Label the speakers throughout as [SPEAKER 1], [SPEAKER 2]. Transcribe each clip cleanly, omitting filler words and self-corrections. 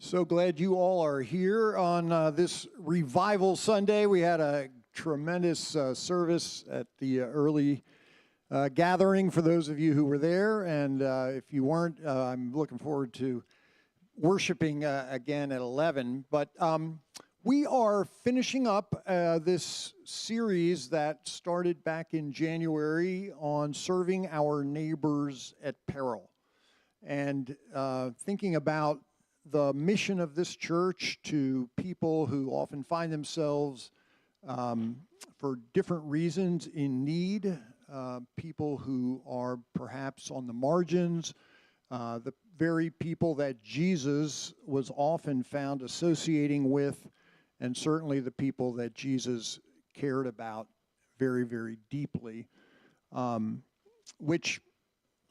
[SPEAKER 1] So glad you all are here on this Revival Sunday. We had a tremendous service at the early gathering for those of you who were there. And if you weren't, I'm looking forward to worshiping again at 11. But we are finishing up this series that started back in January on serving our neighbors at Peril. And thinking about the mission of this church to people who often find themselves for different reasons in need, people who are perhaps on the margins, the very people that Jesus was often found associating with, and certainly the people that Jesus cared about very, very deeply, which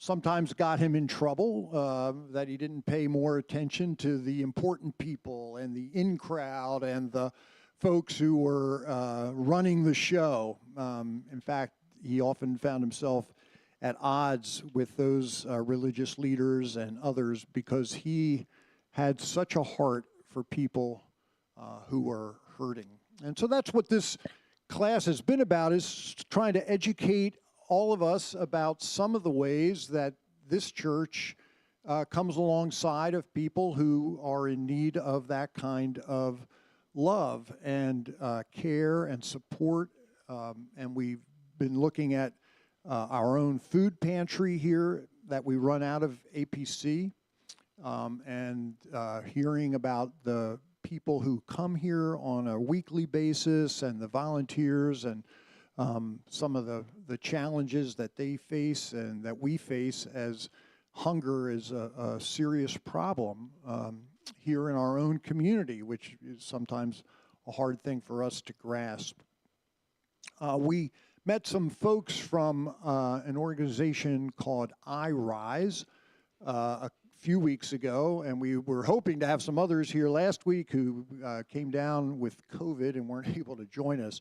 [SPEAKER 1] sometimes got him in trouble, that he didn't pay more attention to the important people and the in crowd and the folks who were running the show. In fact, he often found himself at odds with those religious leaders and others because he had such a heart for people who were hurting. And so that's what this class has been about, is trying to educate all of us about some of the ways that this church comes alongside of people who are in need of that kind of love and care and support. And we've been looking at our own food pantry here that we run out of APC, and hearing about the people who come here on a weekly basis and the volunteers and some of the challenges that they face and that we face, as hunger is a serious problem here in our own community, which is sometimes a hard thing for us to grasp. We met some folks from an organization called iRise a few weeks ago, and we were hoping to have some others here last week who came down with COVID and weren't able to join us.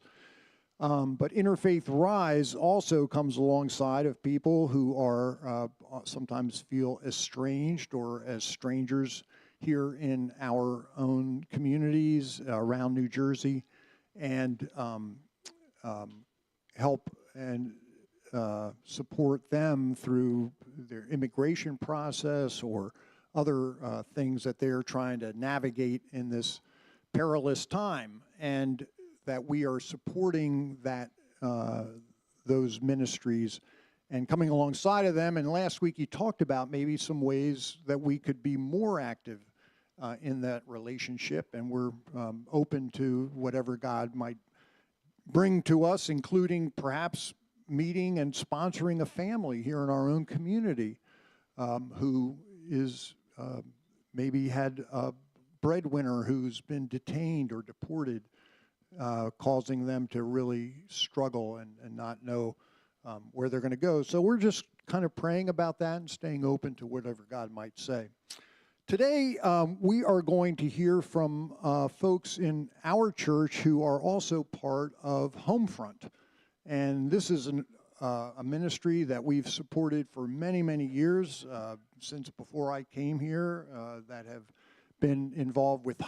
[SPEAKER 1] But Interfaith-Rise also comes alongside of people who are sometimes feel estranged or as strangers here in our own communities around New Jersey, and help and support them through their immigration process or other things that they're trying to navigate in this perilous time. And that we are supporting that those ministries and coming alongside of them. And last week he talked about maybe some ways that we could be more active in that relationship, and we're open to whatever God might bring to us, including perhaps meeting and sponsoring a family here in our own community who is maybe had a breadwinner who's been detained or deported, causing them to really struggle and not know where they're going to go. So we're just kind of praying about that and staying open to whatever God might say. Today, we are going to hear from folks in our church who are also part of HomeFront. And this is a ministry that we've supported for many, many years, since before I came here, that have been involved with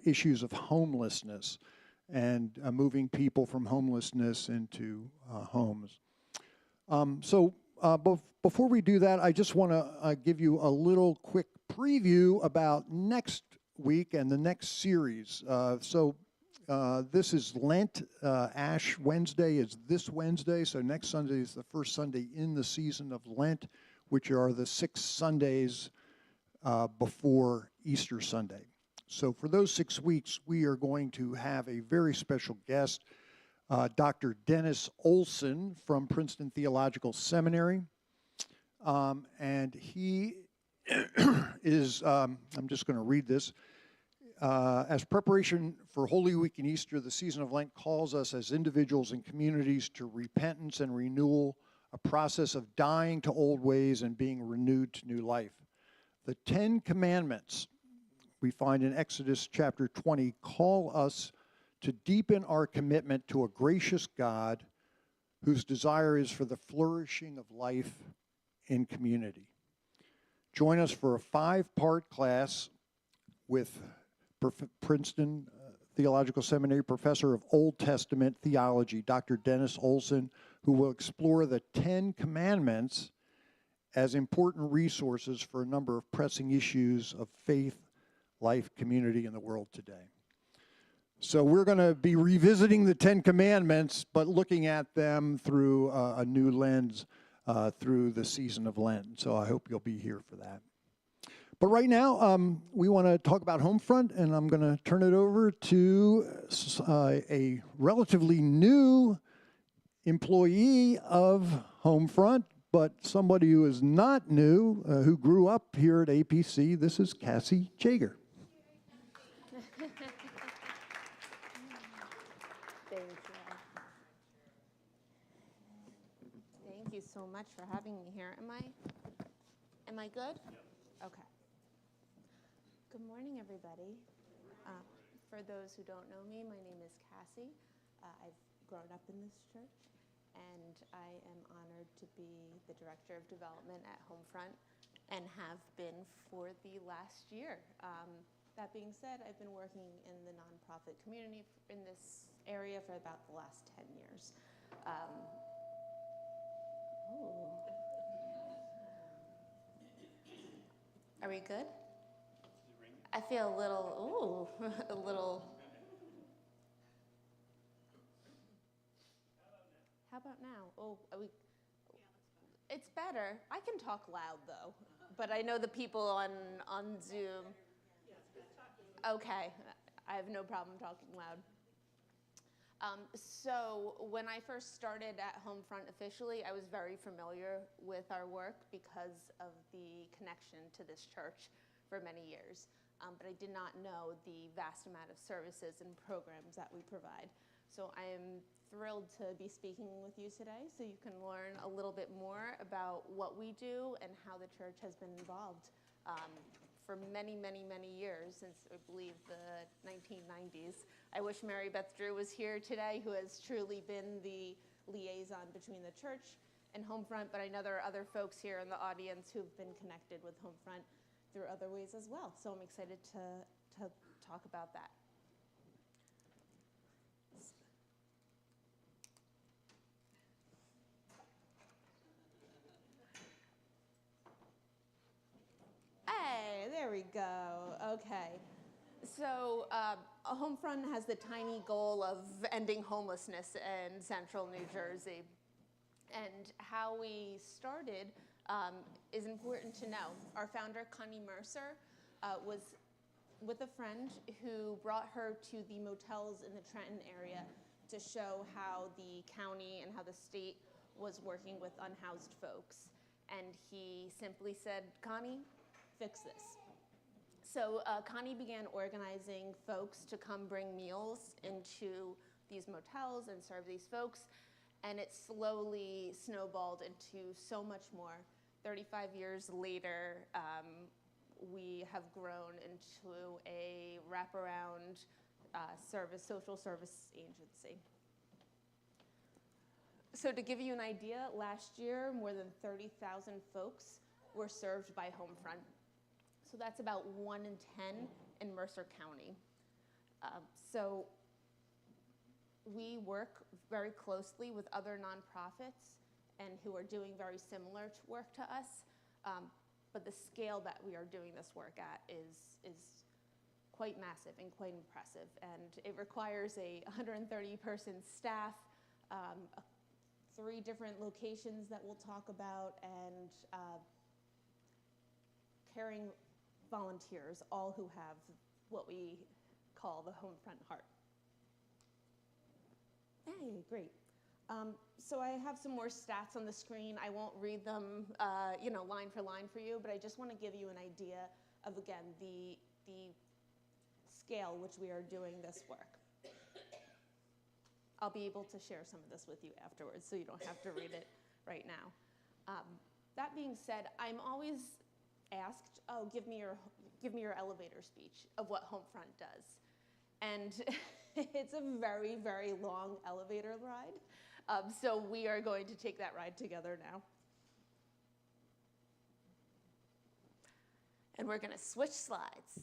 [SPEAKER 1] issues of homelessness and moving people from homelessness into homes. Before we do that, I just want to give you a little quick preview about next week and the next series. This is Lent. Ash Wednesday is this Wednesday, so next Sunday is the first Sunday in the season of Lent, which are the 6 Sundays before Easter Sunday. So for those 6 weeks, we are going to have a very special guest, Dr. Dennis Olson from Princeton Theological Seminary. And he is, I'm just going to read this. As preparation for Holy Week and Easter, the season of Lent calls us as individuals and communities to repentance and renewal, a process of dying to old ways and being renewed to new life. The 10 Commandments we find in Exodus chapter 20 call us to deepen our commitment to a gracious God whose desire is for the flourishing of life in community. Join us for a 5-part class with Princeton Theological Seminary professor of Old Testament theology, Dr. Dennis Olson, who will explore the 10 Commandments as important resources for a number of pressing issues of faith, life, community in the world today. So we're going to be revisiting the 10 Commandments, but looking at them through a new lens through the season of Lent. So I hope you'll be here for that. But right now, we want to talk about HomeFront, and I'm going to turn it over to a relatively new employee of HomeFront, but somebody who is not new, who grew up here at APC. This is Cassie Jaeger.
[SPEAKER 2] Thank you so much for having me here. Am I good? Yep. Okay. Good morning, everybody. For those who don't know me, my name is Cassie. I've grown up in this church, and I am honored to be the Director of Development at HomeFront and have been for the last year. That being said, I've been working in the nonprofit community in this area for about the last 10 years. Are we good? I feel a little, a little. How about now? Oh, are we? It's better. I can talk loud though, but I know the people on Zoom. Okay, I have no problem talking loud. So when I first started at HomeFront officially, I was very familiar with our work because of the connection to this church for many years. But I did not know the vast amount of services and programs that we provide. So I am thrilled to be speaking with you today so you can learn a little bit more about what we do and how the church has been involved for many, many, many years, since I believe the 1990s. I wish Mary Beth Drew was here today, who has truly been the liaison between the church and HomeFront, but I know there are other folks here in the audience who've been connected with HomeFront through other ways as well. So I'm excited to talk about that. Hey, there we go. Okay. So HomeFront has the tiny goal of ending homelessness in central New Jersey. And how we started is important to know. Our founder, Connie Mercer, was with a friend who brought her to the motels in the Trenton area to show how the county and how the state was working with unhoused folks. And he simply said, Connie, fix this. So Connie began organizing folks to come bring meals into these motels and serve these folks. And it slowly snowballed into so much more. 35 years later, we have grown into a wraparound social service agency. So to give you an idea, last year, more than 30,000 folks were served by HomeFront. So that's about 1 in 10 in Mercer County. So we work very closely with other nonprofits and who are doing very similar work to us, but the scale that we are doing this work at is quite massive and quite impressive. And it requires a 130-person staff, 3 different locations that we'll talk about, and caring volunteers, all who have what we call the HomeFront heart. Hey, great. So I have some more stats on the screen. I won't read them, line for line for you, but I just want to give you an idea of, again, the scale which we are doing this work. I'll be able to share some of this with you afterwards, so you don't have to read it right now. That being said, I'm always asked, oh, give me your elevator speech of what HomeFront does. And it's a very, very long elevator ride. So we are going to take that ride together now. And we're going to switch slides.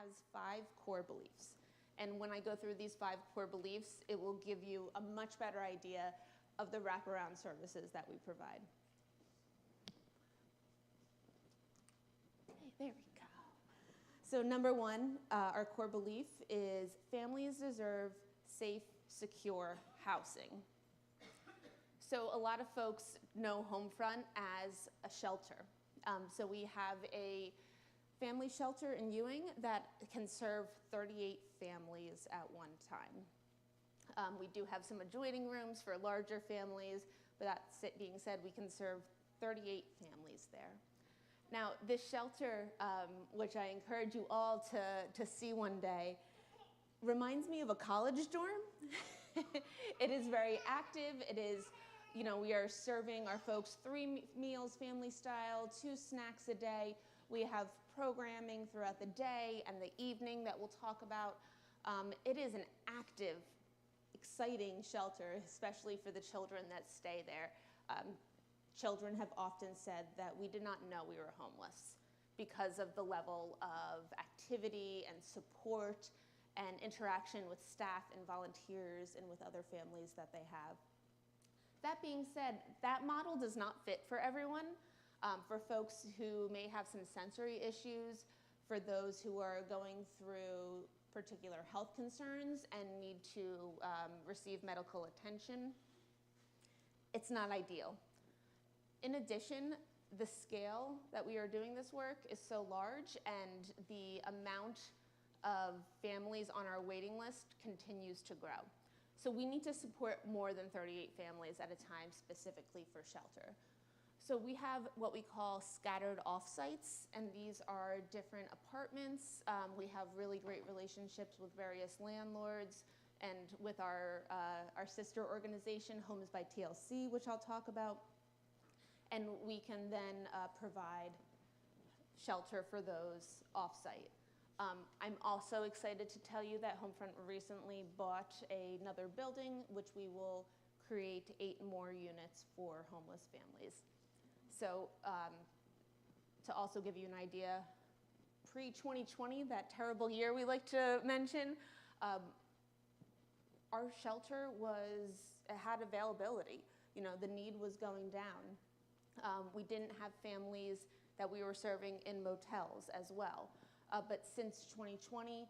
[SPEAKER 2] has 5 core beliefs. And when I go through these 5 core beliefs, it will give you a much better idea of the wraparound services that we provide. Okay, there we go. So number 1, our core belief is families deserve safe, secure housing. So a lot of folks know HomeFront as a shelter. So we have a family shelter in Ewing that can serve 38 families at one time. We do have some adjoining rooms for larger families, but that being said, we can serve 38 families there. Now, this shelter, which I encourage you all to see one day, reminds me of a college dorm. It is very active. It is, we are serving our folks 3 meals, family style, 2 snacks a day. We have programming throughout the day and the evening that we'll talk about. It is an active, exciting shelter, especially for the children that stay there. Children have often said that we did not know we were homeless because of the level of activity and support and interaction with staff and volunteers and with other families that they have. That being said, that model does not fit for everyone. For folks who may have some sensory issues, for those who are going through particular health concerns and need to receive medical attention, it's not ideal. In addition, the scale that we are doing this work is so large, and the amount of families on our waiting list continues to grow. So we need to support more than 38 families at a time specifically for shelter. So we have what we call scattered offsites, and these are different apartments. We have really great relationships with various landlords and with our sister organization, Homes by TLC, which I'll talk about. And we can then provide shelter for those offsite. I'm also excited to tell you that HomeFront recently bought another building, which we will create 8 more units for homeless families. So to also give you an idea, pre-2020, that terrible year we like to mention, our shelter had availability. The need was going down. We didn't have families that we were serving in motels as well. But since 2020,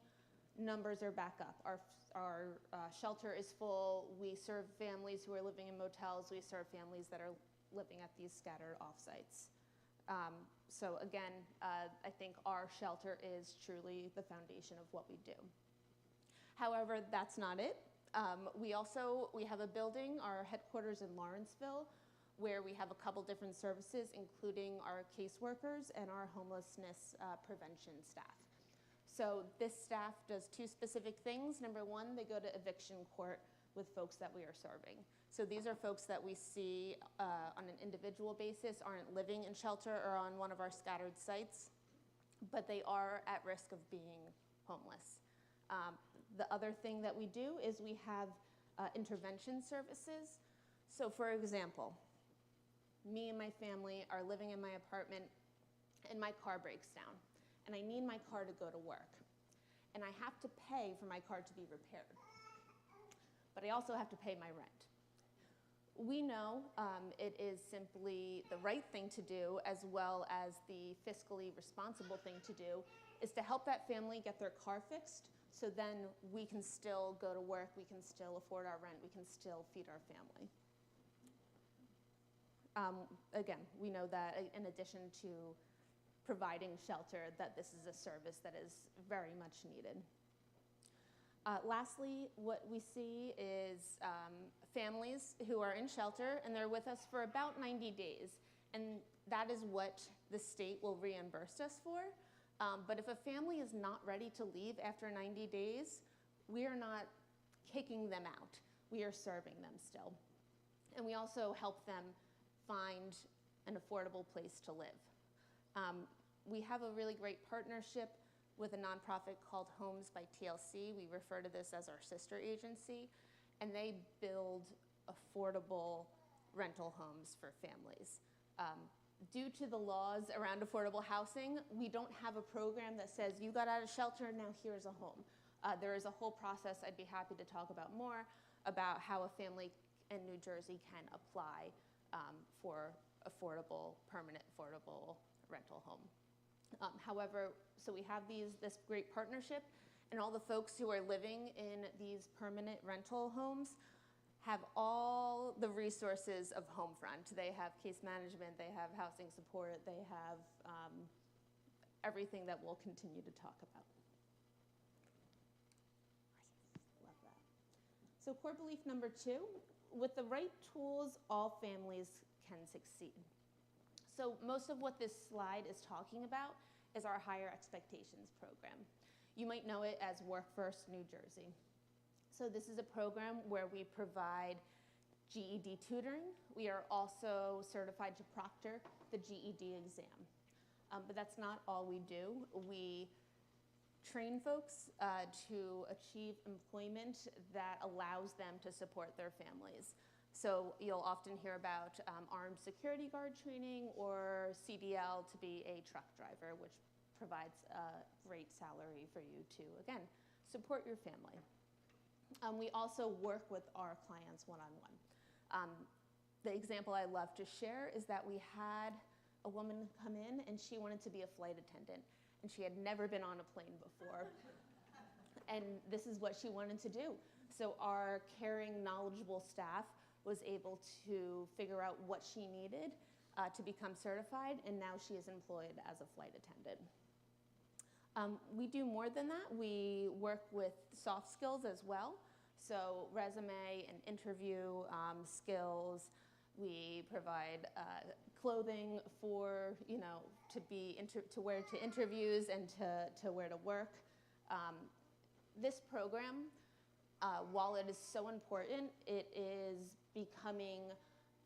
[SPEAKER 2] numbers are back up. Our shelter is full. We serve families who are living in motels. We serve families that are living at these scattered offsites. So again, I think our shelter is truly the foundation of what we do. However, that's not it. We have a building, our headquarters in Lawrenceville, where we have a couple different services, including our caseworkers and our homelessness prevention staff. So this staff does 2 specific things. Number 1, they go to eviction court with folks that we are serving. So these are folks that we see on an individual basis, aren't living in shelter or on one of our scattered sites, but they are at risk of being homeless. The other thing that we do is we have intervention services. So for example, me and my family are living in my apartment and my car breaks down and I need my car to go to work. And I have to pay for my car to be repaired. But I also have to pay my rent. We know it is simply the right thing to do, as well as the fiscally responsible thing to do, is to help that family get their car fixed, so then we can still go to work, we can still afford our rent, we can still feed our family. Again, we know that in addition to providing shelter, that this is a service that is very much needed. Lastly, what we see is families who are in shelter and they're with us for about 90 days. And that is what the state will reimburse us for. But if a family is not ready to leave after 90 days, we are not kicking them out. We are serving them still. And we also help them find an affordable place to live. We have a really great partnership with a nonprofit called Homes by TLC. We refer to this as our sister agency, and they build affordable rental homes for families. Due to the laws around affordable housing, we don't have a program that says you got out of shelter, now here's a home. There is a whole process I'd be happy to talk about more about how a family in New Jersey can apply for permanent affordable rental home. However, so we have this great partnership, and all the folks who are living in these permanent rental homes have all the resources of HomeFront. They have case management, they have housing support, they have everything that we'll continue to talk about. Love that. So core belief number 2, with the right tools, all families can succeed. So most of what this slide is talking about is our Higher Expectations program. You might know it as Work First New Jersey. So this is a program where we provide GED tutoring. We are also certified to proctor the GED exam. But that's not all we do. We train folks to achieve employment that allows them to support their families. So you'll often hear about armed security guard training or CDL to be a truck driver, which provides a great salary for you to, again, support your family. We also work with our clients one-on-one. The example I love to share is that we had a woman come in and she wanted to be a flight attendant, and she had never been on a plane before. And this is what she wanted to do. So our caring, knowledgeable staff was able to figure out what she needed to become certified, and now she is employed as a flight attendant. We do more than that. We work with soft skills as well. So resume and interview skills. We provide clothing for, to wear to interviews and to wear to work. This program, while it is so important, it is becoming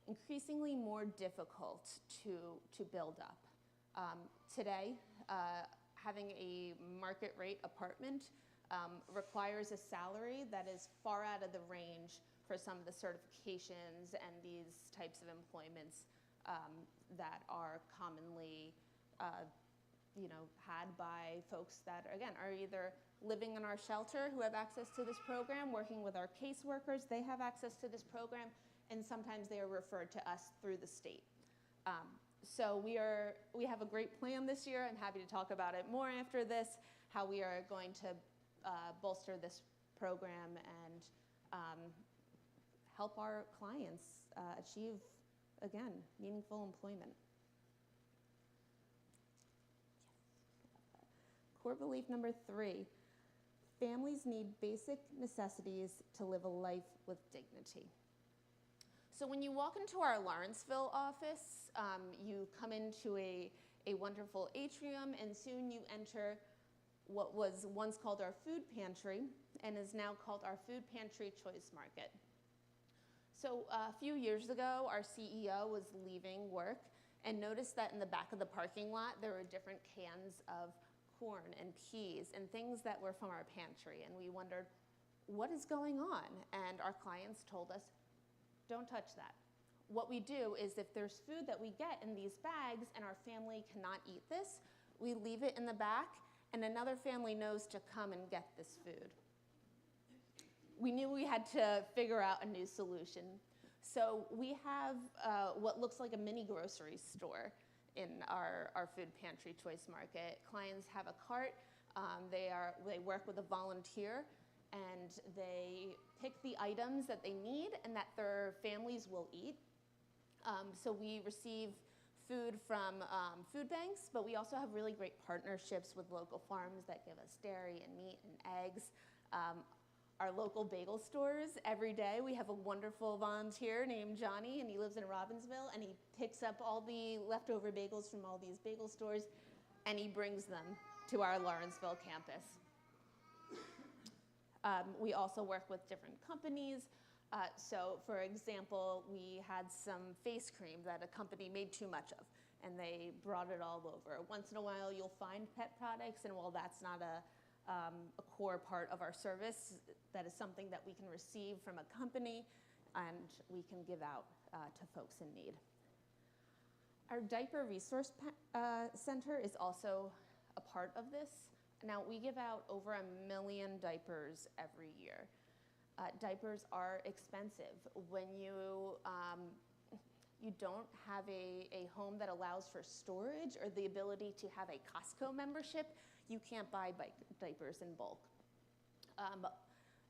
[SPEAKER 2] increasingly more difficult to build up. Today, having a market rate apartment requires a salary that is far out of the range for some of the certifications and these types of employments that are commonly had by folks that, again, are either living in our shelter who have access to this program, working with our caseworkers, they have access to this program, and sometimes they are referred to us through the state. So we have a great plan this year. I'm happy to talk about it more after this, how we are going to bolster this program and help our clients achieve, again, meaningful employment. Core belief number 3, families need basic necessities to live a life with dignity. So when you walk into our Lawrenceville office, you come into a wonderful atrium, and soon you enter what was once called our food pantry and is now called our food pantry choice market. So a few years ago, our CEO was leaving work and noticed that in the back of the parking lot, there were different cans of corn and peas and things that were from our pantry. And we wondered, what is going on? And our clients told us, don't touch that. What we do is if there's food that we get in these bags and our family cannot eat this, we leave it in the back and another family knows to come and get this food. We knew we had to figure out a new solution. So we have what looks like a mini grocery store in our food pantry choice market. Clients have a cart, they work with a volunteer, and they pick the items that they need and that their families will eat. So we receive food from food banks, but we also have really great partnerships with local farms that give us dairy and meat and eggs. Our local bagel stores, every day we have a wonderful volunteer named Johnny, and he lives in Robbinsville, and he picks up all the leftover bagels from all these bagel stores, and he brings them to our Lawrenceville campus. We also work with different companies. So for example, we had some face cream that a company made too much of, and they brought it all over. Once in a while, you'll find pet products, and while that's not a core part of our service, that is something that we can receive from a company and we can give out to folks in need. Our diaper resource center is also a part of this. Now, we give out over 1 million diapers every year. Diapers are expensive. When you don't have a home that allows for storage or the ability to have a Costco membership, you can't buy diapers in bulk.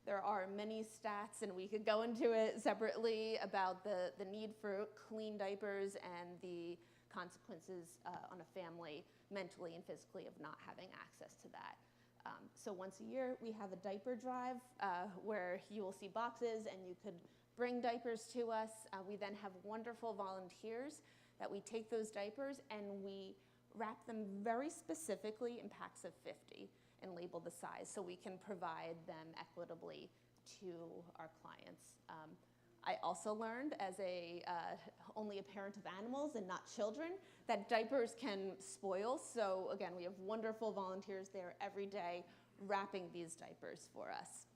[SPEAKER 2] There are many stats, and we could go into it separately, about the need for clean diapers and the consequences on a family mentally and physically of not having access to that. So once a year, we have a diaper drive where you will see boxes and you could bring diapers to us. We then have wonderful volunteers that we take those diapers and we wrap them very specifically in packs of 50 and label the size so we can provide them equitably to our clients. I also learned, as only a parent of animals and not children, that diapers can spoil. So again, we have wonderful volunteers there every day wrapping these diapers for us.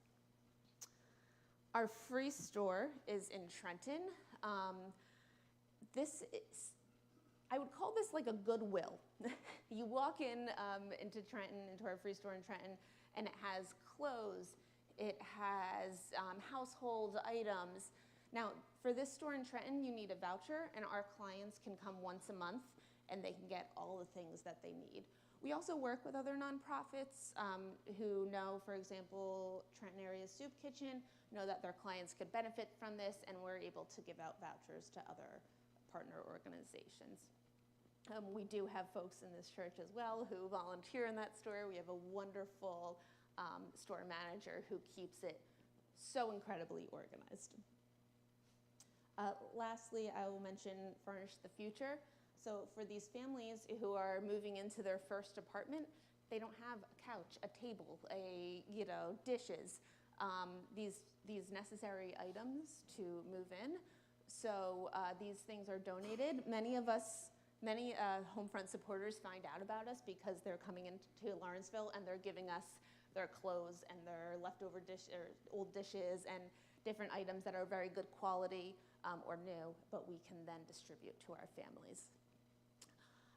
[SPEAKER 2] Our free store is in Trenton. I would call this like a Goodwill. You walk into Trenton, into our free store in Trenton, and it has clothes, it has household items. Now, for this store in Trenton, you need a voucher, and our clients can come once a month, and they can get all the things that they need. We also work with other nonprofits who know, for example, Trenton Area Soup Kitchen, know that their clients could benefit from this, and we're able to give out vouchers to other partner organizations. We do have folks in this church as well who volunteer in that store. We have a wonderful store manager who keeps it so incredibly organized. Lastly, I will mention Furnish the Future. So for these families who are moving into their first apartment, they don't have a couch, a table, dishes, these necessary items to move in. So these things are donated. Many HomeFront supporters find out about us because they're coming into Lawrenceville and they're giving us their clothes and their leftover old dishes and different items that are very good quality or new, but we can then distribute to our families.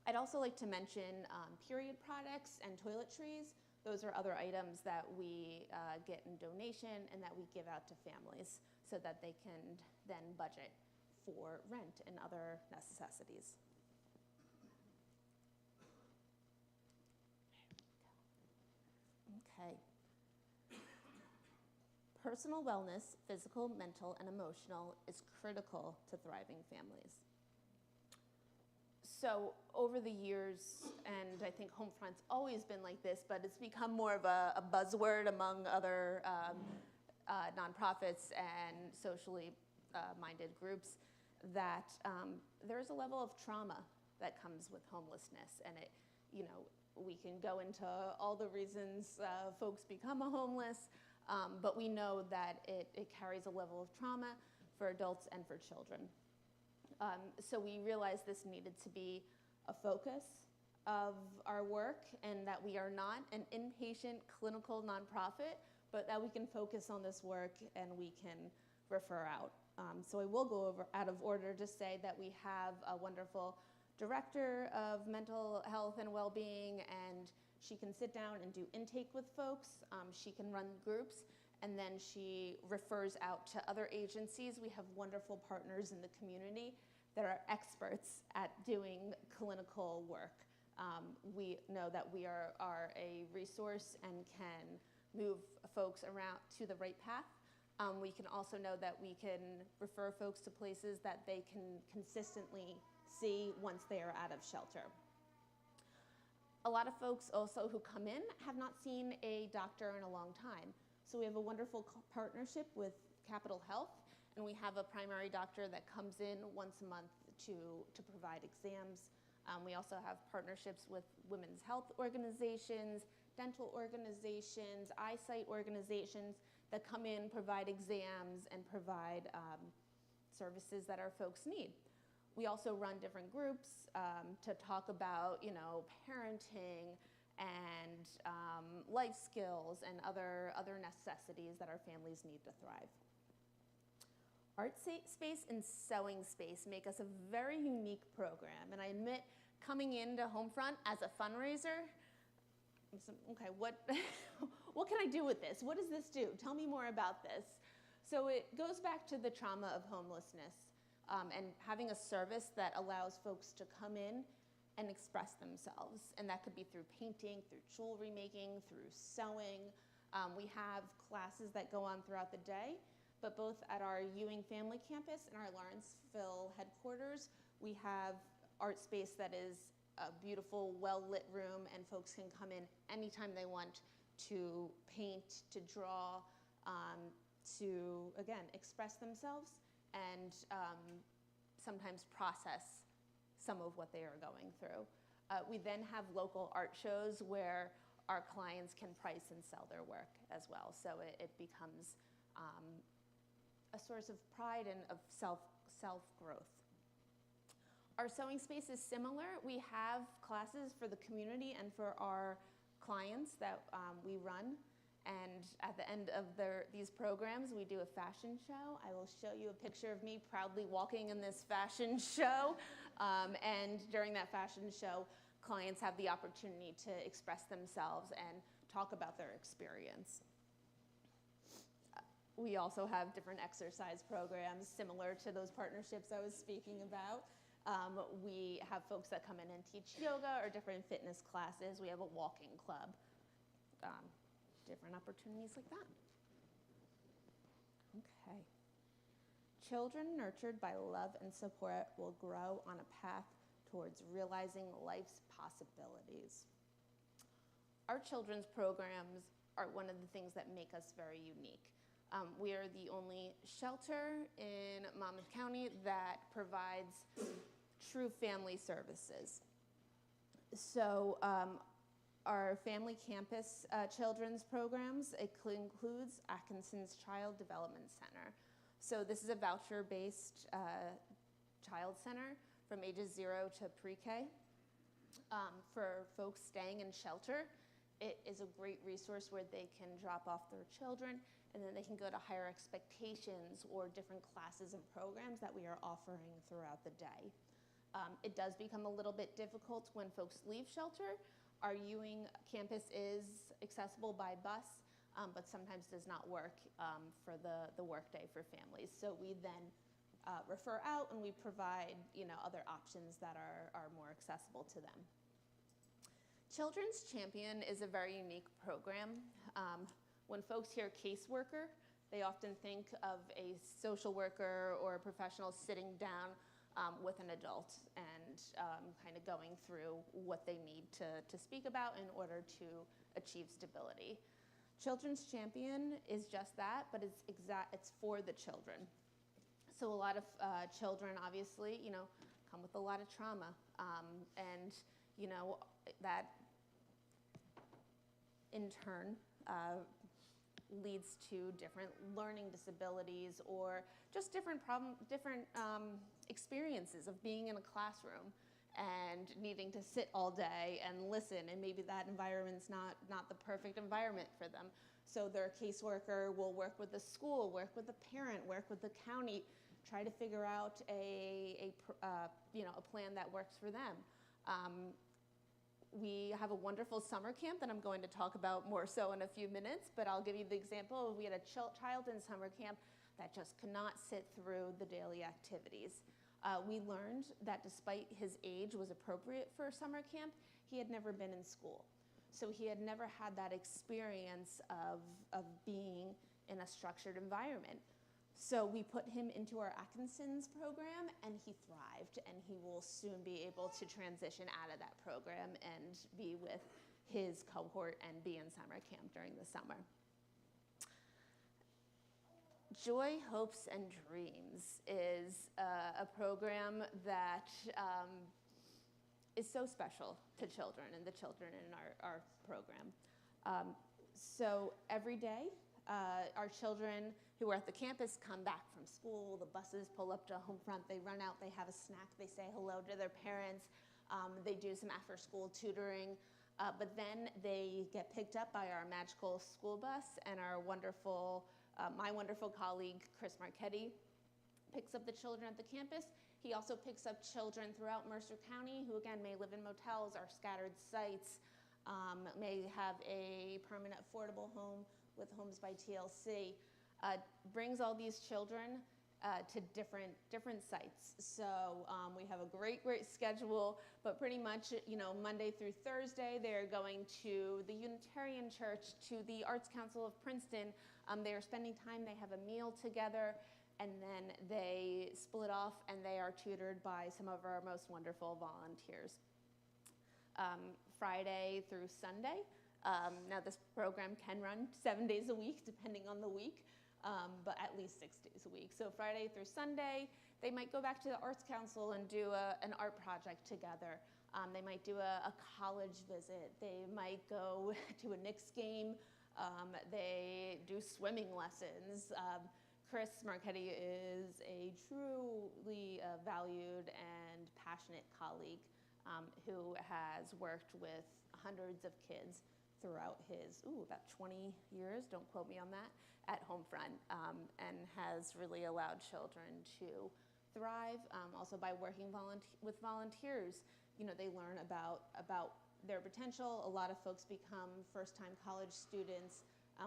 [SPEAKER 2] I'd also like to mention period products and toiletries. Those are other items that we get in donation and that we give out to families so that they can then budget for rent and other necessities. Okay. Personal wellness, physical, mental, and emotional, is critical to thriving families. So over the years, and I think HomeFront's always been like this, but it's become more of a buzzword among other nonprofits and socially minded groups, that there's a level of trauma that comes with homelessness. And we can go into all the reasons folks become homeless, but we know that it carries a level of trauma for adults and for children. So we realized this needed to be a focus of our work, and that we are not an inpatient clinical nonprofit, but that we can focus on this work and we can refer out. So I will go out of order to say that we have a wonderful director of mental health and well-being, and she can sit down and do intake with folks. She can run groups, and then she refers out to other agencies. We have wonderful partners in the community that are experts at doing clinical work. We know that we are a resource and can move folks around to the right path. We can also know that we can refer folks to places that they can consistently see once they are out of shelter. A lot of folks also who come in have not seen a doctor in a long time. So we have a wonderful partnership with Capital Health, and we have a primary doctor that comes in once a month to provide exams. We also have partnerships with women's health organizations, dental organizations, eyesight organizations that come in, provide exams, and provide services that our folks need. We also run different groups to talk about, parenting and life skills and other necessities that our families need to thrive. Space and sewing space make us a very unique program. And I admit, coming into HomeFront as a fundraiser, okay, what can I do with this? What does this do? Tell me more about this. So it goes back to the trauma of homelessness and having a service that allows folks to come in and express themselves. And that could be through painting, through jewelry making, through sewing. We have classes that go on throughout the day, but both at our Ewing Family Campus and our Lawrenceville headquarters, we have art space that is a beautiful, well-lit room, and folks can come in anytime they want to paint, to draw, to, again, express themselves and sometimes process some of what they are going through. We then have local art shows where our clients can price and sell their work as well. So it becomes a source of pride and of self-growth. Our sewing space is similar. We have classes for the community and for our clients that we run. And at the end of these programs, we do a fashion show. I will show you a picture of me proudly walking in this fashion show. And during that fashion show, clients have the opportunity to express themselves and talk about their experience. We also have different exercise programs similar to those partnerships I was speaking about. We have folks that come in and teach yoga or different fitness classes. We have a walking club. Different opportunities like that. Okay. Children nurtured by love and support will grow on a path towards realizing life's possibilities. Our children's programs are one of the things that make us very unique. We are the only shelter in Monmouth County that provides true family services. So our family campus children's programs includes Atkinson's Child Development Center. So this is a voucher-based child center from ages 0 to pre-K. For folks staying in shelter, it is a great resource where they can drop off their children and then they can go to higher expectations or different classes and programs that we are offering throughout the day. It does become a little bit difficult when folks leave shelter. Our Ewing campus is accessible by bus, but sometimes does not work for the workday for families. So we then refer out and we provide other options that are more accessible to them. Children's Champion is a very unique program. When folks hear caseworker, they often think of a social worker or a professional sitting down with an adult and kind of going through what they need to speak about in order to achieve stability. Children's Champion is just that, but it's for the children. So a lot of children, obviously, come with a lot of trauma, and that in turn leads to different learning disabilities or just different experiences of being in a classroom and needing to sit all day and listen, and maybe that environment's not the perfect environment for them. So their caseworker will work with the school, work with the parent, work with the county, try to figure out a plan that works for them. We have a wonderful summer camp that I'm going to talk about more so in a few minutes, but I'll give you the example. We had a child in summer camp that just could not sit through the daily activities. We learned that despite his age was appropriate for summer camp, he had never been in school. So he had never had that experience of being in a structured environment. So we put him into our Atkinson's program, and he thrived, and he will soon be able to transition out of that program and be with his cohort and be in summer camp during the summer. Joy, Hopes, and Dreams is a program that is so special to children and the children in our program. So every day, our children who are at the campus come back from school, the buses pull up to HomeFront, they run out, they have a snack, they say hello to their parents, they do some after-school tutoring, but then they get picked up by our magical school bus and our wonderful, my wonderful colleague, Chris Marchetti, picks up the children at the campus. He also picks up children throughout Mercer County who, again, may live in motels or scattered sites, may have a permanent affordable home with Homes by TLC. Brings all these children to different sites. So we have a great schedule, but pretty much, Monday through Thursday, they're going to the Unitarian Church, to the Arts Council of Princeton. They are spending time, they have a meal together, and then they split off and they are tutored by some of our most wonderful volunteers. Friday through Sunday. Now this program can run 7 days a week, depending on the week. But at least 6 days a week. So Friday through Sunday, they might go back to the Arts Council and do an art project together. They might do a college visit. They might go to a Knicks game. They do swimming lessons. Chris Marchetti is a truly valued and passionate colleague who has worked with hundreds of kids throughout his, about 20 years, don't quote me on that, at HomeFront, and has really allowed children to thrive. Also by working with volunteers, they learn about their potential. A lot of folks become first-time college students.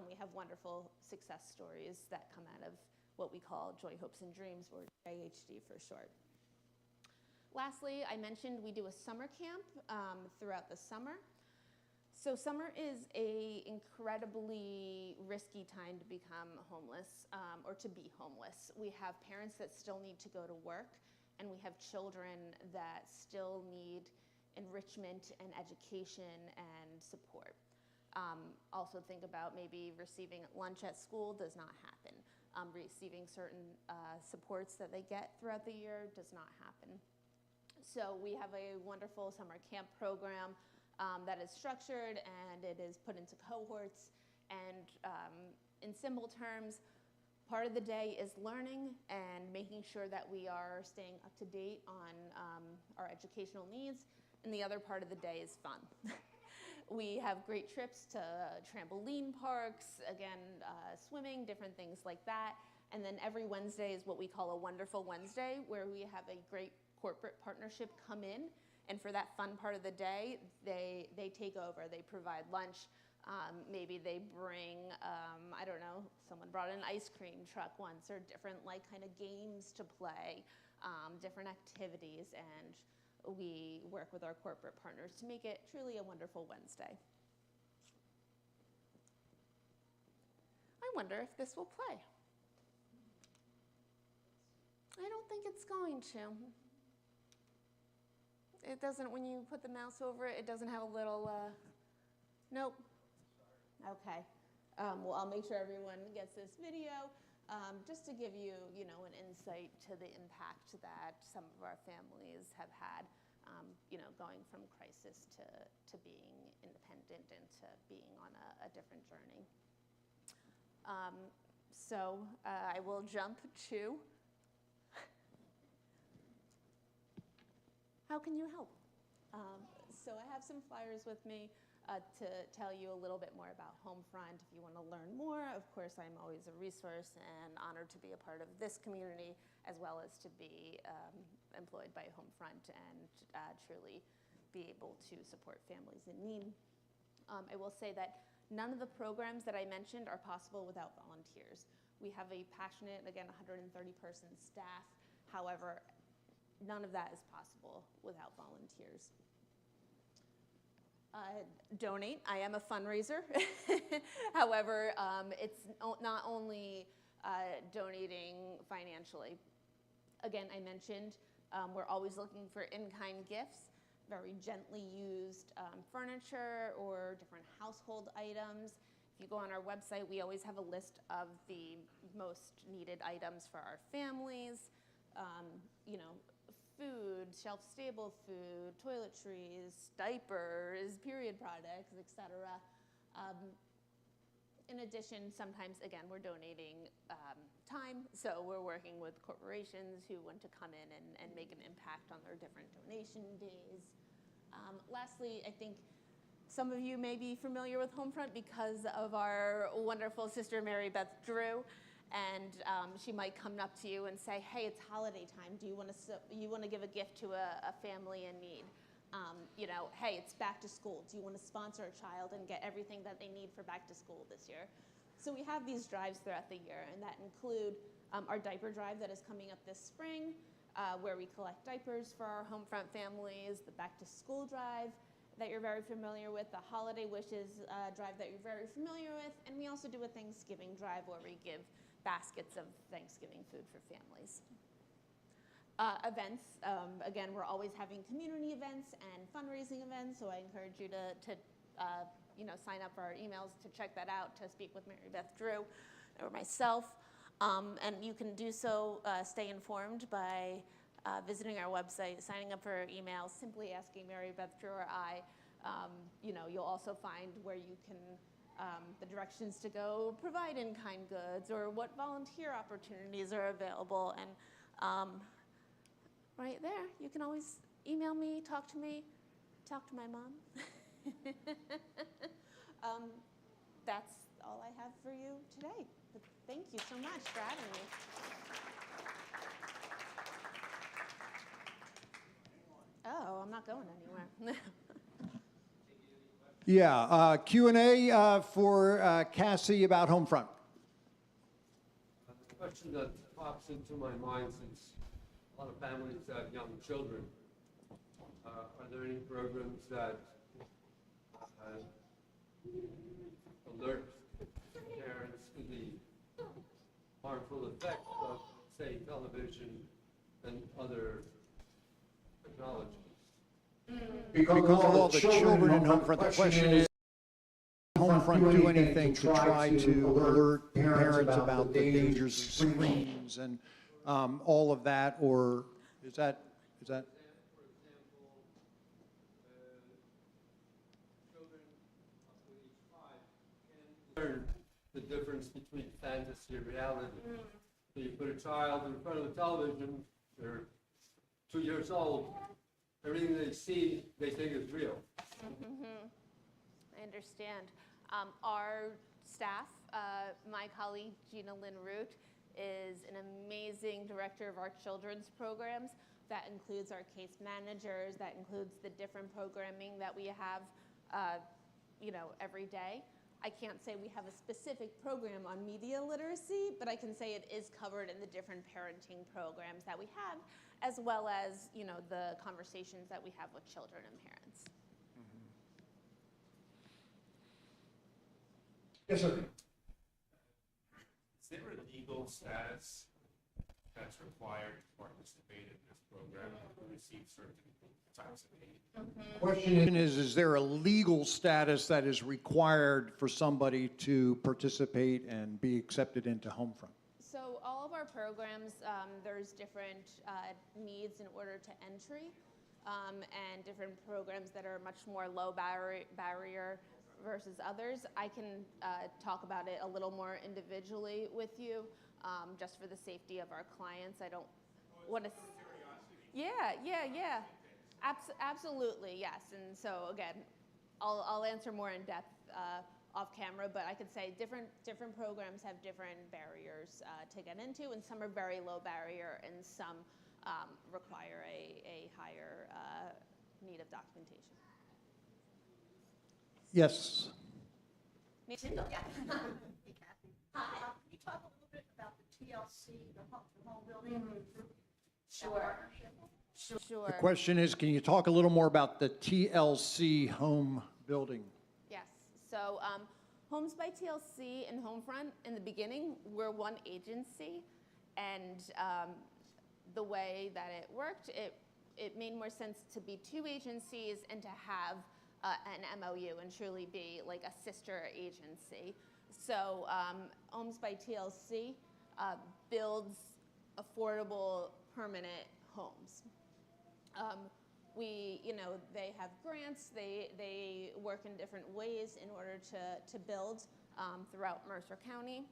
[SPEAKER 2] We have wonderful success stories that come out of what we call Joy, Hopes, and Dreams, or JHD for short. Lastly, I mentioned we do a summer camp throughout the summer. So summer is an incredibly risky time to become homeless, or to be homeless. We have parents that still need to go to work, and we have children that still need enrichment and education and support. Also think about maybe receiving lunch at school does not happen. Receiving certain supports that they get throughout the year does not happen. So we have a wonderful summer camp program that is structured, and it is put into cohorts. And in simple terms, part of the day is learning and making sure that we are staying up to date on our educational needs, and the other part of the day is fun. We have great trips to trampoline parks, again, swimming, different things like that. And then every Wednesday is what we call a Wonderful Wednesday, where we have a great corporate partnership come in. And for that fun part of the day, they take over. They provide lunch. Maybe they bring, I don't know, someone brought an ice cream truck once, or different kind of games to play, different activities. And we work with our corporate partners to make it truly a wonderful Wednesday. I wonder if this will play. I don't think it's going to. It doesn't, when you put the mouse over it, it doesn't have a little, nope. Okay. Well, I'll make sure everyone gets this video, just to give you, an insight to the impact that some of our families have had, going from crisis to being independent and to being on a different journey. So I will jump to, how can you help? So I have some flyers with me to tell you a little bit more about HomeFront. If you want to learn more, of course, I'm always a resource and honored to be a part of this community, as well as to be employed by HomeFront and truly be able to support families in need. I will say that none of the programs that I mentioned are possible without volunteers. We have a passionate, again, 130-person staff. However, none of that is possible without volunteers. Donate. I am a fundraiser. However, it's not only donating financially. Again, I mentioned we're always looking for in-kind gifts, very gently used furniture or different household items. If you go on our website, we always have a list of the most needed items for our families. Food, shelf-stable food, toiletries, diapers, period products, etc. In addition, sometimes, again, we're donating time, so we're working with corporations who want to come in and make an impact on their different donation days. Lastly, I think some of you may be familiar with HomeFront because of our wonderful sister Mary Beth Drew. And she might come up to you and say, hey, it's holiday time. Do you want to give a gift to a family in need? Hey, it's back to school. Do you want to sponsor a child and get everything that they need for back to school this year? So we have these drives throughout the year, and that include our diaper drive that is coming up this spring, where we collect diapers for our HomeFront families, the back to school drive that you're very familiar with, the holiday wishes drive that you're very familiar with, and we also do a Thanksgiving drive where we give baskets of Thanksgiving food for families. Events, again, we're always having community events and fundraising events, so I encourage you to sign up for our emails to check that out, to speak with Mary Beth Drew or myself. And you can do so, stay informed by visiting our website, signing up for our emails, simply asking Mary Beth Drew or I. You'll also find where you can, the directions to go provide in-kind goods or what volunteer opportunities are available. And right there, you can always email me, talk to my mom. That's all I have for you today. But thank you so much for having me. Oh, I'm not going anywhere.
[SPEAKER 1] Yeah, Q&A for Cassie about HomeFront.
[SPEAKER 3] A question that pops into my mind, since a lot of families have young children, are there any programs that alert parents to the harmful effect of, say, television and other technologies?
[SPEAKER 1] Because of all the children in HomeFront, the question is, HomeFront do anything to try to alert parents about the dangers of screens and all of that, or is that?
[SPEAKER 3] For example, children up to age 5 can learn the difference between fantasy and reality. So you put a child in front of the television, they're 2 years old, everything they see, they think is real.
[SPEAKER 2] I understand. Our staff, my colleague Gina Lynn Root, is an amazing director of our children's programs. That includes our case managers, that includes the different programming that we have, every day. I can't say we have a specific program on media literacy, but I can say it is covered in the different parenting programs that we have, as well as, the conversations that we have with children and parents.
[SPEAKER 1] Yes, sir.
[SPEAKER 4] Is there a legal status that's required to participate in this program or receive certain types of aid?
[SPEAKER 1] Question is there a legal status that is required for somebody to participate and be accepted into HomeFront?
[SPEAKER 2] So all of our programs, there's different needs in order to entry, and different programs that are much more low barrier versus others. I can talk about it a little more individually with you, just for the safety of our clients. I don't want to. Yeah. Absolutely, yes. And so again, I'll answer more in depth off camera, but I could say different programs have different barriers to get into, and some are very low barrier, and some require a higher need of documentation.
[SPEAKER 1] Yes.
[SPEAKER 2] Me too.
[SPEAKER 5] Yeah. Hey, Kathy. Hi. Can you talk a little bit about the TLC, the home building?
[SPEAKER 2] Sure.
[SPEAKER 1] The question is, can you talk a little more about the TLC home building?
[SPEAKER 2] Yes. So Homes by TLC and HomeFront, in the beginning, we're one agency, and the way that it worked, it made more sense to be two agencies and to have an MOU and truly be like a sister agency. So Homes by TLC builds affordable, permanent homes. They have grants, they work in different ways in order to build throughout Mercer County.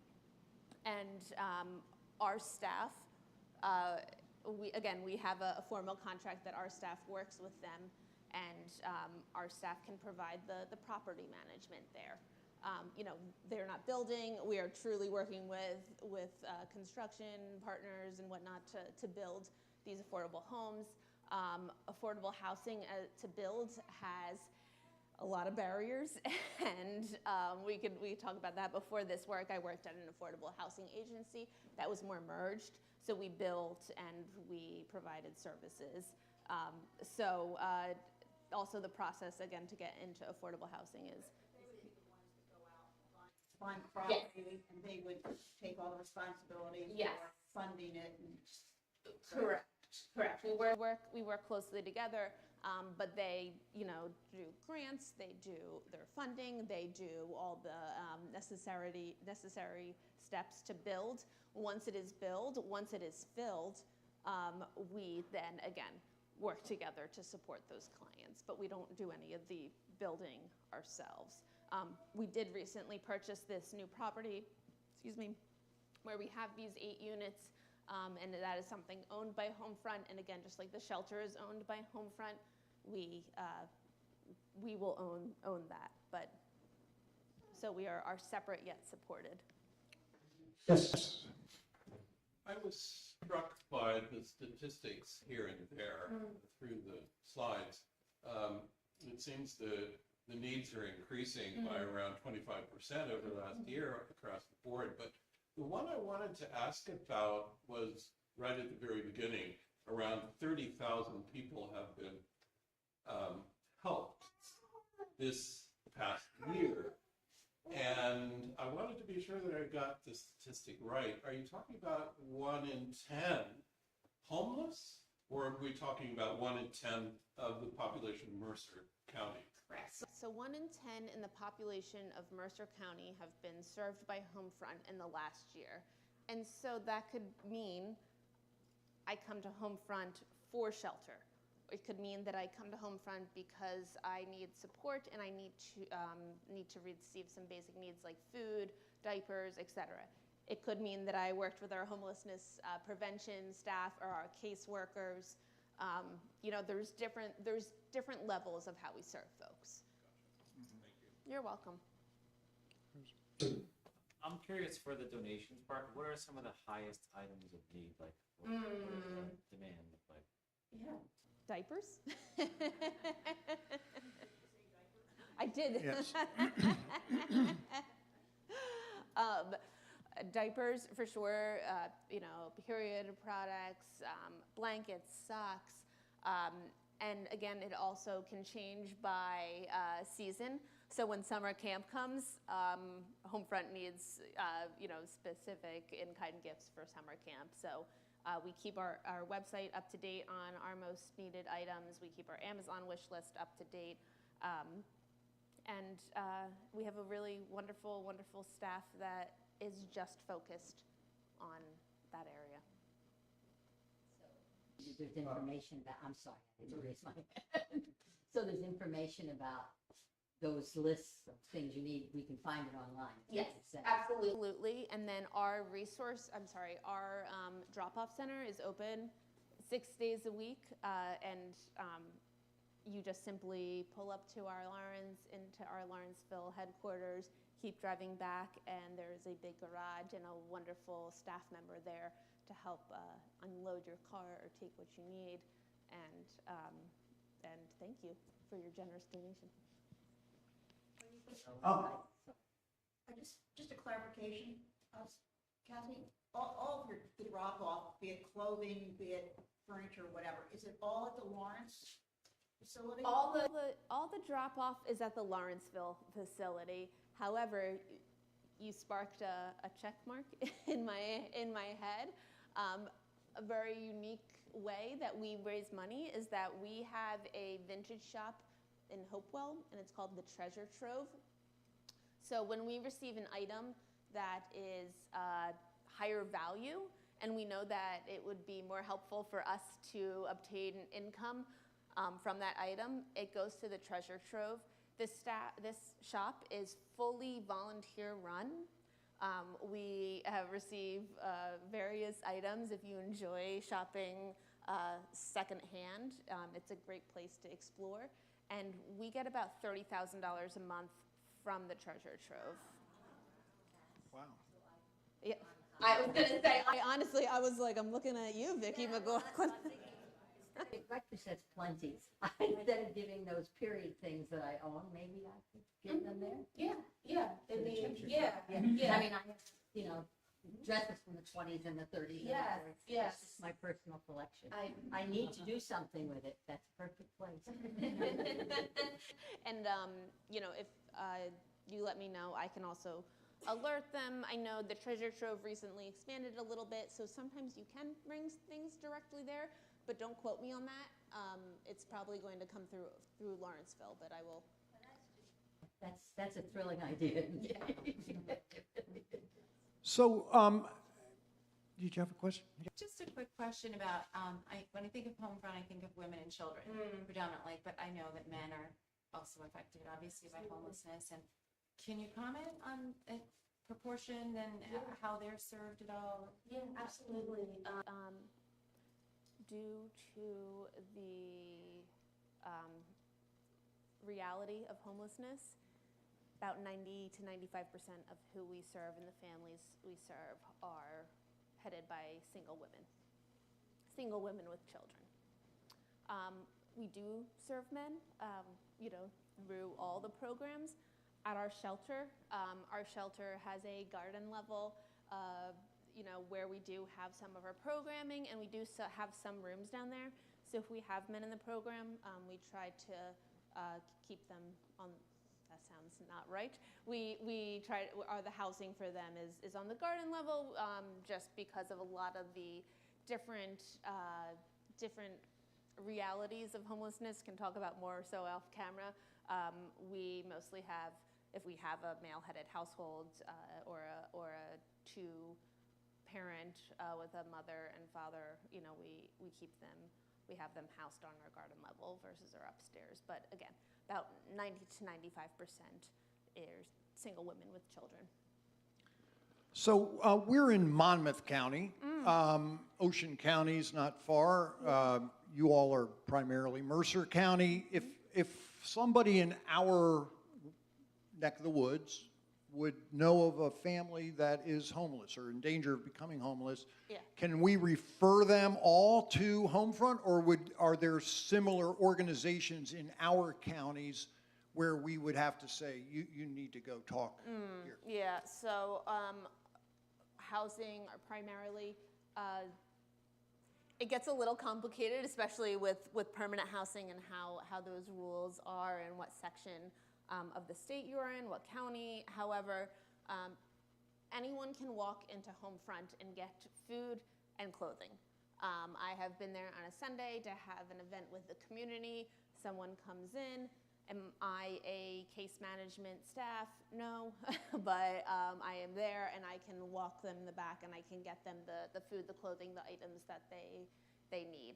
[SPEAKER 2] And our staff, we have a formal contract that our staff works with them, and our staff can provide the property management there. they're not building. We are truly working with construction partners and whatnot to build these affordable homes. Affordable housing to build has a lot of barriers, and we talk about that. Before this work, I worked at an affordable housing agency that was more merged. So we built and we provided services. Also the process, again, to get into affordable housing is.
[SPEAKER 5] Find property, and they would take all the responsibility
[SPEAKER 2] Yes.
[SPEAKER 5] for funding it.
[SPEAKER 2] Correct. We work closely together, but they, do grants, they do their funding, they do all the necessary steps to build. Once it is filled, we then again work together to support those clients. But we don't do any of the building ourselves. We did recently purchase this new property, where we have these 8 units. And that is something owned by HomeFront. And again, just like the shelter is owned by HomeFront, we will own that. But so we are separate yet supported.
[SPEAKER 1] Yes.
[SPEAKER 6] I was struck by the statistics here and there through the slides. It seems the needs are increasing by around 25% over the last year across the board. But the one I wanted to ask about was right at the very beginning. Around 30,000 people have been helped this past year. And I wanted to be sure that I got the statistic right. Are you talking about 1 in 10 homeless? Or are we talking about 1 in 10 of the population of Mercer County?
[SPEAKER 2] Correct. So 1 in 10 in the population of Mercer County have been served by HomeFront in the last year. And so that could mean I come to HomeFront for shelter. It could mean that I come to HomeFront because I need support and I need to receive some basic needs like food, diapers, etc. It could mean that I worked with our homelessness prevention staff or our caseworkers. There's different levels of how we serve folks.
[SPEAKER 6] Thank you.
[SPEAKER 2] You're welcome.
[SPEAKER 7] I'm curious for the donations part. What are some of the highest items of need? Like, what does the demand look like?
[SPEAKER 2] Yeah. Diapers? I did.
[SPEAKER 1] Yes.
[SPEAKER 2] Diapers for sure, period products, blankets, socks, and again, it also can change by season. So when summer camp comes, HomeFront needs, specific in-kind gifts for summer camp. So we keep our website up to date on our most needed items. We keep our Amazon wish list up to date. And we have a really wonderful, wonderful staff that is just focused on that area.
[SPEAKER 8] So there's information about, I'm sorry, I didn't raise my hand. So there's information about those lists of things you need. We can find it online.
[SPEAKER 2] Yes, absolutely. And then our drop-off center is open 6 days a week, and you just simply pull up to into our Lawrenceville headquarters, keep driving back, and there's a big garage and a wonderful staff member there to help unload your car or take what you need. And thank you for your generous donation.
[SPEAKER 5] Just a clarification, Cassie, all of your drop-off, be it clothing, be it furniture, whatever, is it all at the Lawrence facility?
[SPEAKER 2] All the drop-off is at the Lawrenceville facility. However, you sparked a check mark in my head. A very unique way that we raise money is that we have a vintage shop in Hopewell, and it's called the Treasure Trove. So when we receive an item that is higher value, and we know that it would be more helpful for us to obtain income from that item, it goes to the Treasure Trove. This shop is fully volunteer run. We have received various items. If you enjoy shopping secondhand, it's a great place to explore. And we get about $30,000 a month from the treasure trove.
[SPEAKER 1] Wow.
[SPEAKER 2] Yeah, I was gonna say, I was like, I'm looking at you, Vicki McLaughlin.
[SPEAKER 8] Breakfast has plenty. Instead of giving those period things that I own, maybe I could give them there.
[SPEAKER 2] Yeah. I mean, yeah.
[SPEAKER 8] I mean, I have, dresses from the 20s and the 30s.
[SPEAKER 2] Yes, yes.
[SPEAKER 8] It's just my personal collection. I need to do something with it. That's a perfect place.
[SPEAKER 2] And, if you let me know, I can also alert them. I know the treasure trove recently expanded a little bit, so sometimes you can bring things directly there, but don't quote me on that. It's probably going to come through Lawrenceville, but I will.
[SPEAKER 8] That's a thrilling idea.
[SPEAKER 1] So, did you have a question?
[SPEAKER 9] Just a quick question about, when I think of HomeFront, I think of women and children predominantly, but I know that men are also affected, obviously, by homelessness. And can you comment on a proportion and how they're served at all?
[SPEAKER 2] Yeah, absolutely. Due to the reality of homelessness, about 90 to 95% of who we serve and the families we serve are headed by single women with children. We do serve men, through all the programs. At our shelter has a garden level, where we do have some of our programming, and we do have some rooms down there. So if we have men in the program, we try to keep them on. That sounds not right. We try. The housing for them is on the garden level, just because of a lot of the different realities of homelessness. Can talk about more so off camera. We mostly have, if we have a male-headed household or a two-parent with a mother and father, we keep them. We have them housed on our garden level versus our upstairs. But again, about 90 to 95% is single women with children.
[SPEAKER 1] So we're in Monmouth County. Ocean County's not far. You all are primarily Mercer County. If somebody in our neck of the woods would know of a family that is homeless or in danger of becoming homeless, can we refer them all to HomeFront, or are there similar organizations in our counties where we would have to say, you need to go talk here?
[SPEAKER 2] Yeah, so housing are primarily, it gets a little complicated, especially with permanent housing and how those rules are and what section of the state you're in, what county. However, anyone can walk into HomeFront and get food and clothing. I have been there on a Sunday to have an event with the community. Someone comes in. Am I a case management staff? No, but I am there, and I can walk them in the back, and I can get them the food, the clothing, the items that they need.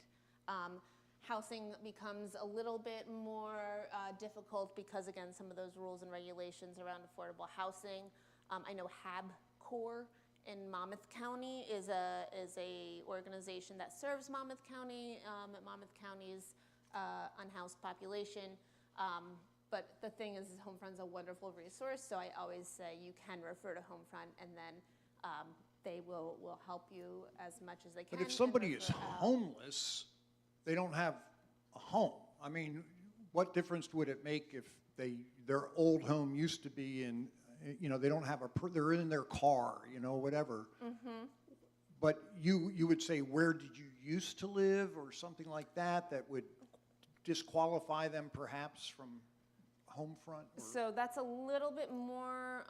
[SPEAKER 2] Housing becomes a little bit more difficult because, again, some of those rules and regulations around affordable housing. I know HabCorps in Monmouth County is a organization that serves Monmouth County, Monmouth County's unhoused population. But the thing is HomeFront's a wonderful resource, so I always say you can refer to HomeFront, and then they will help you as much as they can.
[SPEAKER 1] But if somebody is homeless, they don't have a home. I mean, what difference would it make if their old home used to be in, they don't have they're in their car, whatever. Mm-hmm. But you would say, where did you used to live, or something like that would disqualify them perhaps from HomeFront?
[SPEAKER 2] So that's a little bit more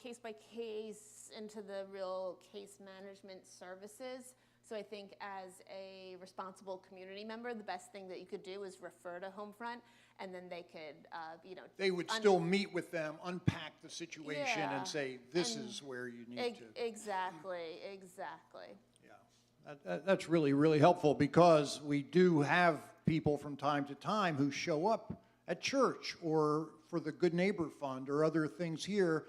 [SPEAKER 2] case by case into the real case management services. So I think as a responsible community member, the best thing that you could do is refer to HomeFront, and then they could,
[SPEAKER 1] They would still meet with them, unpack the situation, and say, this is where you need to.
[SPEAKER 2] Exactly.
[SPEAKER 1] Yeah, that's really, really helpful, because we do have people from time to time who show up at church or for the Good Neighbor Fund or other things here,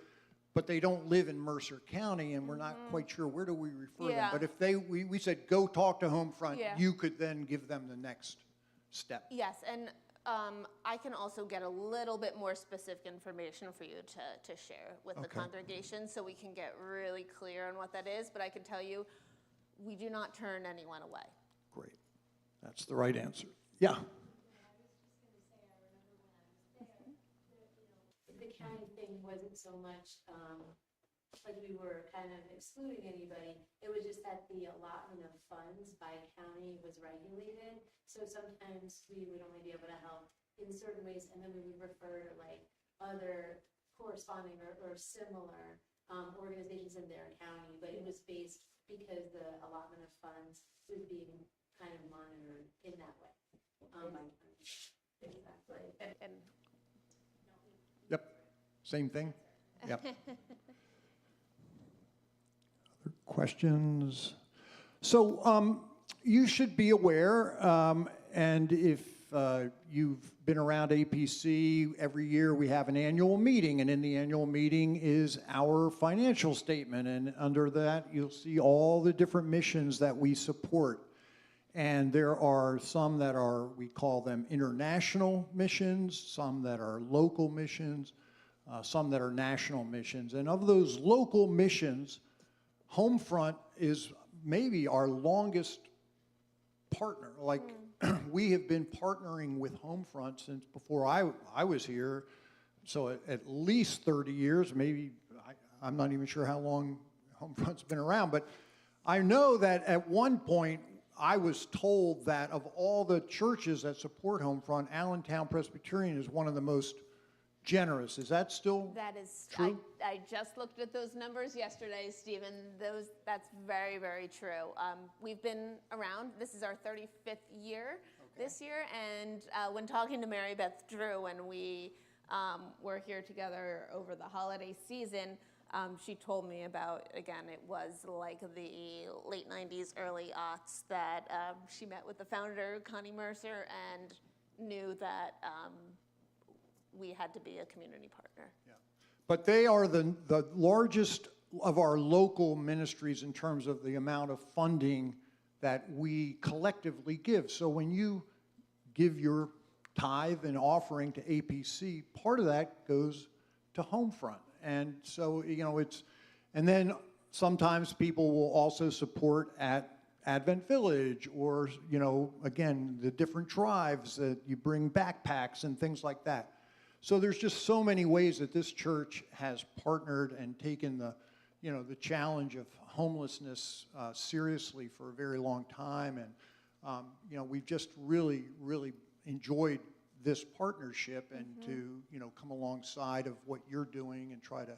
[SPEAKER 1] but they don't live in Mercer County, and we're not quite sure where do we refer them. But if we said, go talk to HomeFront, you could then give them the next step.
[SPEAKER 2] Yes, and I can also get a little bit more specific information for you to share with the
[SPEAKER 1] Okay.
[SPEAKER 2] congregation so we can get really clear on what that is. But I can tell you, we do not turn anyone away.
[SPEAKER 1] Great. That's the right answer. Yeah.
[SPEAKER 10] The county thing wasn't so much like we were kind of excluding anybody. It was just that the allotment of funds by county was regulated. So sometimes we would only be able to help in certain ways, and then we would refer to like other corresponding or similar organizations in their county. But it was based because the allotment of funds was being kind of monitored in that way. Exactly.
[SPEAKER 2] And
[SPEAKER 1] Yep. Same thing? Yep. Other questions? So you should be aware, and if you've been around APC, every year we have an annual meeting, and in the annual meeting is our financial statement, and under that you'll see all the different missions that we support. And there are some that are, we call them international missions, some that are local missions, some that are national missions. And of those local missions, HomeFront is maybe our longest partner. Like, we have been partnering with HomeFront since before I was here, so at least 30 years, maybe, I'm not even sure how long HomeFront's been around, but I know that at one point, I was told that of all the churches that support HomeFront, Allentown Presbyterian is one of the most generous. Is that still
[SPEAKER 2] that is
[SPEAKER 1] true?
[SPEAKER 2] I just looked at those numbers yesterday, Stephen. That's very, very true. We've been around. This is our 35th year this year, and when talking to Mary Beth Drew when we were here together over the holiday season, she told me about, again, it was like the late 90s, early aughts that she met with the founder, Connie Mercer, and knew that we had to be a community partner.
[SPEAKER 1] Yeah. But they are the largest of our local ministries in terms of the amount of funding that we collectively give. So when you give your tithe and offering to APC, part of that goes to HomeFront. And so, you know, and then sometimes people will also support at Advent Village or, you know, again, the different drives that you bring backpacks and things like that. So there's just so many ways that this church has partnered and taken the, you know, the challenge of homelessness seriously for a very long time. And, you know, we've just really, really enjoyed this partnership and to, you know, come alongside of what you're doing and try to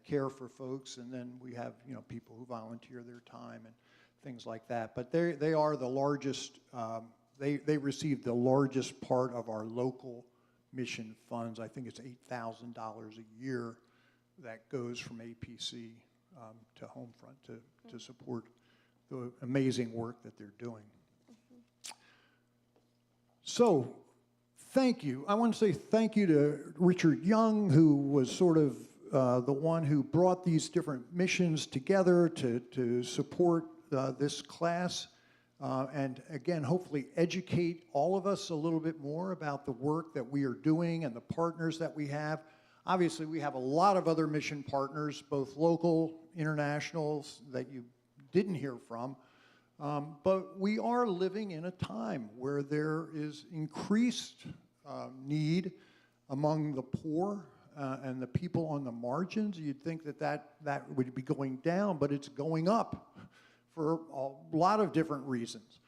[SPEAKER 1] care for folks. And then we have, you know, people who volunteer their time and things like that. But they are the largest, they receive the largest part of our local mission funds. I think it's $8,000 a year that goes from APC to HomeFront to support the amazing work that they're doing. So, thank you. I want to say thank you to Richard Young, who was sort of the one who brought these different missions together to support this class. And again, hopefully educate all of us a little bit more about the work that we are doing and the partners that we have. Obviously, we have a lot of other mission partners, both local, internationals, that you didn't hear from. But we are living in a time where there is increased need among the poor and the people on the margins. You'd think that would be going down, but it's going up for a lot of different reasons.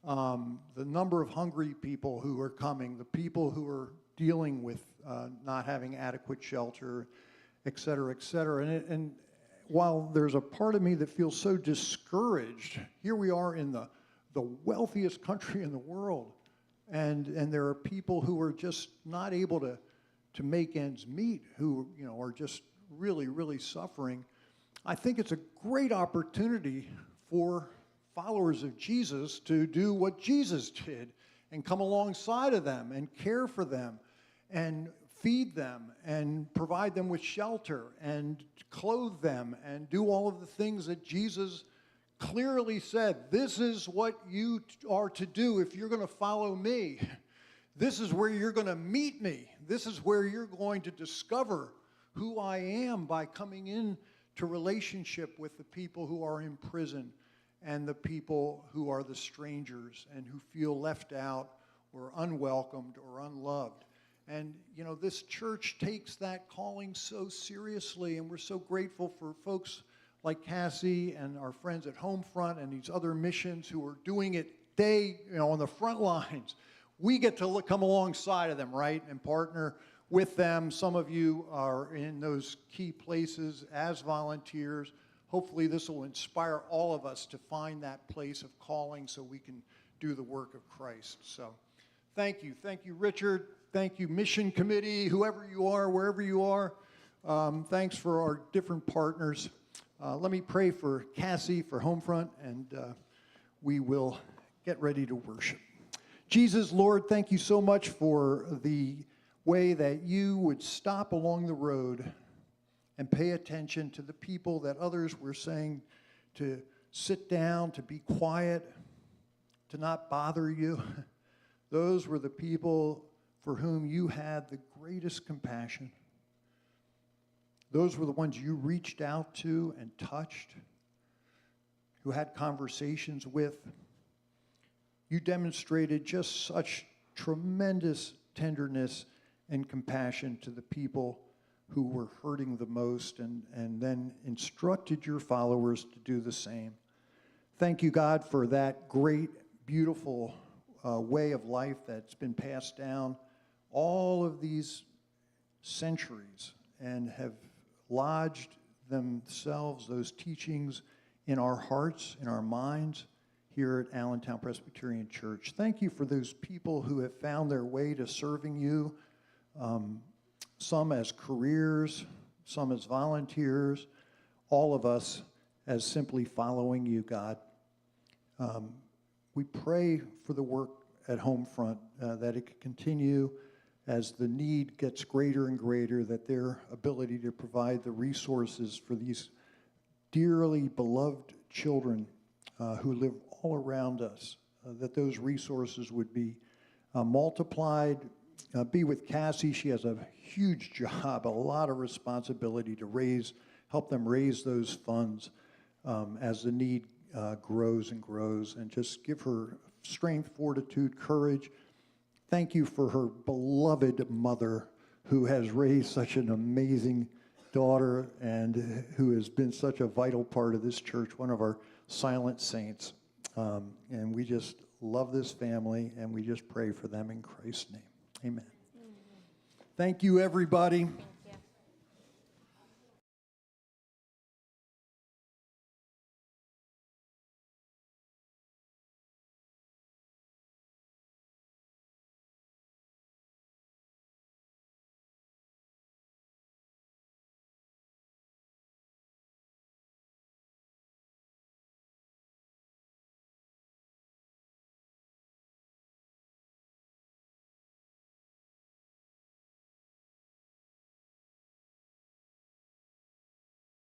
[SPEAKER 1] The number of hungry people who are coming, the people who are dealing with not having adequate shelter, et cetera, et cetera. And while there's a part of me that feels so discouraged, here we are in the wealthiest country in the world, and there are people who are just not able to make ends meet, who, you know, are just really, really suffering. I think it's a great opportunity for followers of Jesus to do what Jesus did and come alongside of them and care for them and feed them and provide them with shelter and clothe them and do all of the things that Jesus clearly said, this is what you are to do if you're going to follow me. This is where you're going to meet me. This is where you're going to discover who I am by coming in to relationship with the people who are in prison and the people who are the strangers and who feel left out or unwelcomed or unloved. And, you know, this church takes that calling so seriously, and we're so grateful for folks like Cassie and our friends at HomeFront and these other missions who are doing it on the front lines. We get to come alongside of them, right, and partner with them. Some of you are in those key places as volunteers. Hopefully this will inspire all of us to find that place of calling so we can do the work of Christ. So thank you. Thank you, Richard. Thank you, Mission Committee, whoever you are, wherever you are. Thanks for our different partners. Let me pray for Cassie, for HomeFront, and we will get ready to worship. Jesus, Lord, thank you so much for the way that you would stop along the road and pay attention to the people that others were saying to sit down, to be quiet, to not bother you. Those were the people for whom you had the greatest compassion. Those were the ones you reached out to and touched, who had conversations with. You demonstrated just such tremendous tenderness and compassion to the people who were hurting the most, and then instructed your followers to do the same. Thank you, God, for that great, beautiful way of life that's been passed down all of these centuries and have lodged themselves, those teachings, in our hearts, in our minds, here at Allentown Presbyterian Church. Thank you for those people who have found their way to serving you, some as careers, some as volunteers, all of us as simply following you, God. We pray for the work at HomeFront, that it could continue as the need gets greater and greater, that their ability to provide the resources for these dearly beloved children who live all around us, that those resources would be multiplied. Be with Cassie. She has a huge job, a lot of responsibility to help them raise those funds as the need grows and grows, and just give her strength, fortitude, courage. Thank you for her beloved mother who has raised such an amazing daughter and who has been such a vital part of this church, one of our silent saints. And we just love this family, and we just pray for them in Christ's name. Amen. Thank you, everybody.